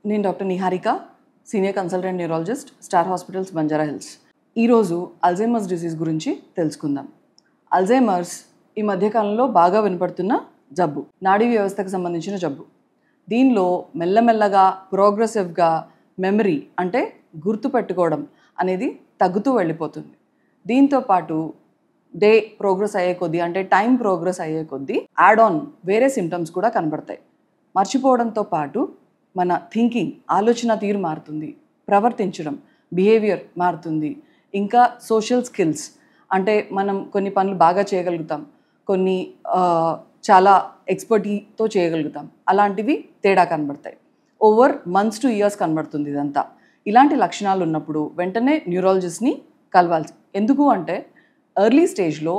నేను doctor Niharika, senior consultant neurologist, star hospitals, Banjara hills. ఈరోజు Alzheimer's disease గురించి తెలుసుకుందాం. అల్జైమర్స్ ఈ మధ్యకాలంలో బాగా వినపడుతున్న జబ్బు, నాడీ వ్యవస్థకు సంబంధించిన జబ్బు. దీనిలో మెల్లమెల్లగా ప్రోగ్రెసివ్గా మెమరీ అంటే గుర్తుపెట్టుకోవడం అనేది తగ్గుతూ వెళ్ళిపోతుంది. దీంతోపాటు డే ప్రోగ్రెస్ అయ్యే కొద్దీ అంటే టైం ప్రోగ్రెస్ అయ్యే కొద్దీ యాడ్ ఆన్ వేరే సిమ్టమ్స్ కూడా కనబడతాయి. మర్చిపోవడంతో పాటు మన థింకింగ్, ఆలోచన తీరు మారుతుంది, ప్రవర్తించడం, బిహేవియర్ మారుతుంది. ఇంకా సోషల్ స్కిల్స్ అంటే మనం కొన్ని పనులు బాగా చేయగలుగుతాం, కొన్ని చాలా ఎక్స్పర్టీతో చేయగలుగుతాం, అలాంటివి తేడా కనబడతాయి. ఓవర్ మంత్స్ టు ఇయర్స్ కనబడుతుంది ఇదంతా. ఇలాంటి లక్షణాలు ఉన్నప్పుడు వెంటనే న్యూరాలజిస్ట్ని కలవాల్సి. ఎందుకు అంటే ఎర్లీ స్టేజ్లో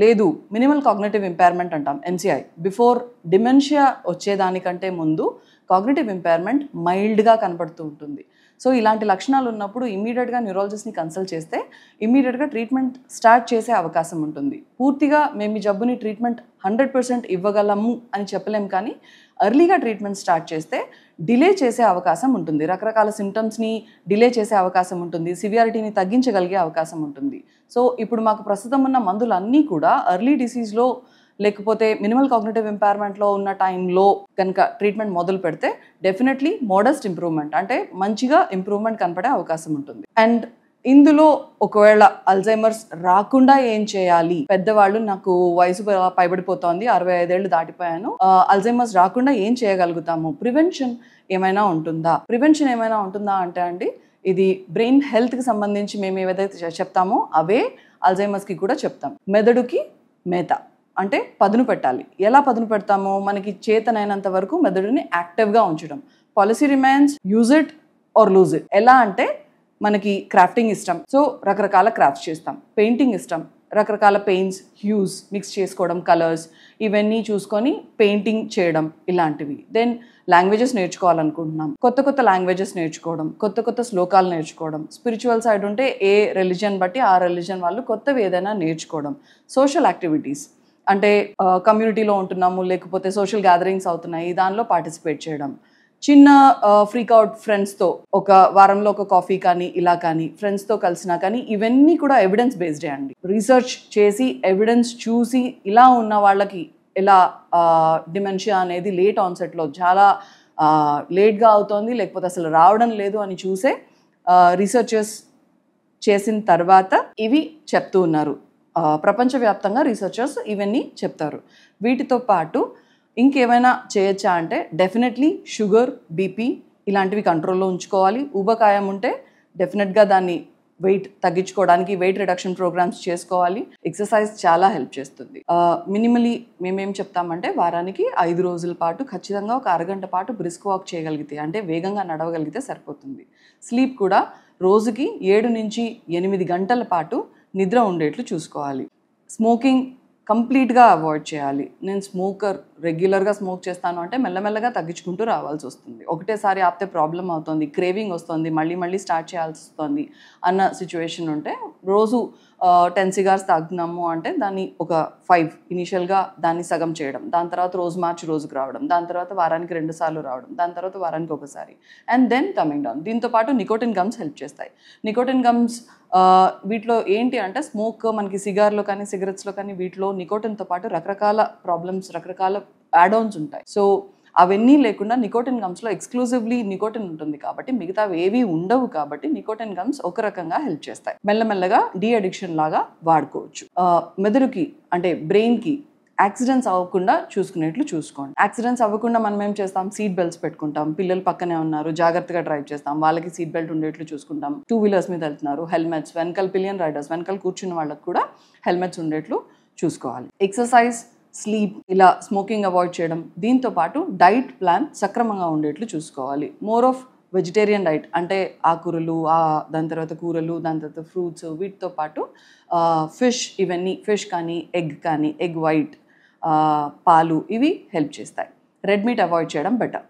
లేదు, మినిమల్ కాగ్నిటివ్ ఇంపైర్మెంట్ అంటాం, ఎంసీఐ, బిఫోర్ డిమెన్షియా వచ్చేదానికంటే ముందు కాగ్నిటివ్ ఇంపైర్మెంట్ మైల్డ్గా కనపడుతూ ఉంటుంది. సో ఇలాంటి లక్షణాలు ఉన్నప్పుడు ఇమ్మీడియట్గా న్యూరాలజిస్ట్ని కన్సల్ట్ చేస్తే ఇమ్మీడియట్గా ట్రీట్మెంట్ స్టార్ట్ చేసే అవకాశం ఉంటుంది. పూర్తిగా మేము ఈ జబ్బుని ట్రీట్మెంట్ 100% ఇవ్వగలము అని చెప్పలేం, కానీ ఎర్లీగా ట్రీట్మెంట్ స్టార్ట్ చేస్తే డిలే చేసే అవకాశం ఉంటుంది. రకరకాల సిమ్టమ్స్ని డిలే చేసే అవకాశం ఉంటుంది, సివియారిటీని తగ్గించగలిగే అవకాశం ఉంటుంది. సో ఇప్పుడు మాకు ప్రస్తుతం ఉన్న మందులన్నీ కూడా ఎర్లీ డిసీజ్లో లేకపోతే మినిమల్ కాగ్నిటివ్ ఇంపైర్మెంట్లో ఉన్న టైంలో కనుక ట్రీట్మెంట్ మొదలు పెడితే డెఫినెట్లీ మోడెస్ట్ ఇంప్రూవ్మెంట్ అంటే మంచిగా ఇంప్రూవ్మెంట్ కనపడే అవకాశం ఉంటుంది. అండ్ ఇందులో ఒకవేళ అల్జైమర్స్ రాకుండా ఏం చేయాలి, పెద్దవాళ్ళు నాకు వయసు పైబడిపోతోంది, 65 ఏళ్ళు దాటిపోయాను, అల్జైమర్స్ రాకుండా ఏం చేయగలుగుతాము, ప్రివెన్షన్ ఏమైనా ఉంటుందా? ప్రివెన్షన్ ఏమైనా ఉంటుందా అంటే అండి, ఇది బ్రెయిన్ హెల్త్కి సంబంధించి మేము ఏదైతే చెప్తామో అవే అల్జైమర్స్కి కూడా చెప్తాం. మెదడుకి మేత అంటే పదును పెట్టాలి. ఎలా పదును పెడతామో మనకి చేతనైనంత వరకు మెదడుని యాక్టివ్గా ఉంచడం. Policy remains use it or lose it. ఎలా అంటే మనకి క్రాఫ్టింగ్ ఇష్టం, సో రకరకాల క్రాఫ్ట్స్ చేస్తాం. పెయింటింగ్ ఇష్టం, రకరకాల పెయింట్స్, హ్యూస్ మిక్స్ చేసుకోవడం, కలర్స్ ఇవన్నీ చూసుకొని పెయింటింగ్ చేయడం, ఇలాంటివి. దెన్ లాంగ్వేజెస్ నేర్చుకోవాలనుకుంటున్నాం, కొత్త కొత్త లాంగ్వేజెస్ నేర్చుకోవడం, కొత్త కొత్త శ్లోకాలు నేర్చుకోవడం. స్పిరిచువల్ సైడ్ ఉంటే ఏ రిలీజన్ బట్టి ఆ రిలీజన్ వాళ్ళు కొత్తవి ఏదైనా నేర్చుకోవడం. సోషల్ యాక్టివిటీస్ అంటే కమ్యూనిటీలో ఉంటున్నాము, లేకపోతే సోషల్ గ్యాదరింగ్స్ అవుతున్నాయి, దానిలో పార్టిసిపేట్ చేయడం. చిన్న ఫ్రీక్అవుట్ ఫ్రెండ్స్తో ఒక వారంలో ఒక కాఫీ కానీ ఇలా కానీ ఫ్రెండ్స్తో కలిసినా కానీ ఇవన్నీ కూడా ఎవిడెన్స్ బేస్డే అండి. రీసెర్చ్ చేసి ఎవిడెన్స్ చూసి ఇలా ఉన్న వాళ్ళకి ఎలా డిమెన్షియా అనేది లేట్ ఆన్సెట్లో చాలా లేట్గా అవుతోంది లేకపోతే అసలు రావడం లేదు అని చూసే రీసెర్చర్స్ చేసిన తర్వాత ఇవి చెప్తూ ఉన్నారు. ప్రపంచవ్యాప్తంగా రీసెర్చర్స్ ఇవన్నీ చెప్తారు. వీటితో పాటు ఇంకేమైనా చేయొచ్చా అంటే డెఫినెట్లీ షుగర్, బీపీ ఇలాంటివి కంట్రోల్లో ఉంచుకోవాలి. ఊబకాయం ఉంటే డెఫినెట్గా దాన్ని వెయిట్ తగ్గించుకోవడానికి వెయిట్ రిడక్షన్ ప్రోగ్రామ్స్ చేసుకోవాలి. ఎక్సర్సైజ్ చాలా హెల్ప్ చేస్తుంది. మినిమలీ మేమేం చెప్తామంటే వారానికి 5 రోజుల పాటు ఖచ్చితంగా ఒక అరగంట పాటు బ్రిస్క్ వాక్ చేయగలిగితే అంటే వేగంగా నడవగలిగితే సరిపోతుంది. స్లీప్ కూడా రోజుకి 7 నుంచి 8 గంటల పాటు నిద్ర ఉండేట్లు చూసుకోవాలి. స్మోకింగ్ కంప్లీట్గా అవాయిడ్ చేయాలి. నేను రెగ్యులర్గా స్మోక్ చేస్తాను అంటే మెల్లమెల్లగా తగ్గించుకుంటూ రావాల్సి వస్తుంది. ఒకటేసారి ఆపితే ప్రాబ్లం అవుతుంది, క్రేవింగ్ వస్తుంది, మళ్ళీ స్టార్ట్ చేయాల్సి వస్తుంది అన్న సిచ్యువేషన్ ఉంటే రోజు 10 సిగార్స్ తాగుతున్నాము అంటే దాన్ని ఒక 5 ఇనిషియల్గా దాన్ని సగం చేయడం, దాని తర్వాత రోజు మార్చి రోజుకు రావడం, దాని తర్వాత వారానికి 2 సార్లు రావడం, దాని తర్వాత వారానికి ఒకసారి, అండ్ దెన్ కమింగ్ డౌన్. దీంతోపాటు నికోటిన్ గమ్స్ హెల్ప్ చేస్తాయి. నికోటిన్ గమ్స్ వీటిలో ఏంటి అంటే స్మోక్ మనకి సిగార్లో కానీ సిగరెట్స్లో కానీ వీటిలో నికోటిన్తో పాటు రకరకాల ప్రాబ్లమ్స్, రకరకాల యాడ్-ఆన్స్ ఉంటాయి. సో అవన్నీ లేకుండా నికోటిన్ గమ్స్లో ఎక్స్క్లూజివ్లీ నికోటిన్ ఉంటుంది కాబట్టి మిగతావి ఏవి ఉండవు కాబట్టి నికోటిన్ గమ్స్ ఒక రకంగా హెల్ప్ చేస్తాయి. మెల్లమెల్లగా డీ అడిక్షన్ లాగా వాడుకోవచ్చు. మెదడుకి అంటే బ్రెయిన్కి యాక్సిడెంట్స్ అవ్వకుండా చూసుకునేట్లు చూసుకోండి. యాక్సిడెంట్స్ అవ్వకుండా మనం ఏం చేస్తాం, సీట్ బెల్ట్స్ పెట్టుకుంటాం. పిల్లలు పక్కనే ఉన్నారు, జాగ్రత్తగా డ్రైవ్ చేస్తాం, వాళ్ళకి సీట్ బెల్ట్ ఉండేట్లు చూసుకుంటాం. 2 వీలర్స్ మీద వెళ్తున్నారు, హెల్మెట్స్, వెనకాల పిలియన్ రైడర్స్ వెనకాల కూర్చున్న వాళ్ళకి కూడా హెల్మెట్స్ ఉండేట్లు చూసుకోవాలి. ఎక్సర్సైజ్, స్లీప్, ఇలా స్మోకింగ్ అవాయిడ్ చేయడం, దీంతో పాటు డైట్ ప్లాన్ సక్రమంగా ఉండేట్లు చూసుకోవాలి. మోర్ ఆఫ్ వెజిటేరియన్ డైట్ అంటే ఆకుకూరలు, దాని తర్వాత కూరలు, దాని తర్వాత ఫ్రూట్స్, వీటితో పాటు ఫిష్, ఇవన్నీ ఫిష్ కానీ ఎగ్ వైట్, పాలు ఇవి హెల్ప్ చేస్తాయి. రెడ్ మీట్ అవాయిడ్ చేయడం బెటర్.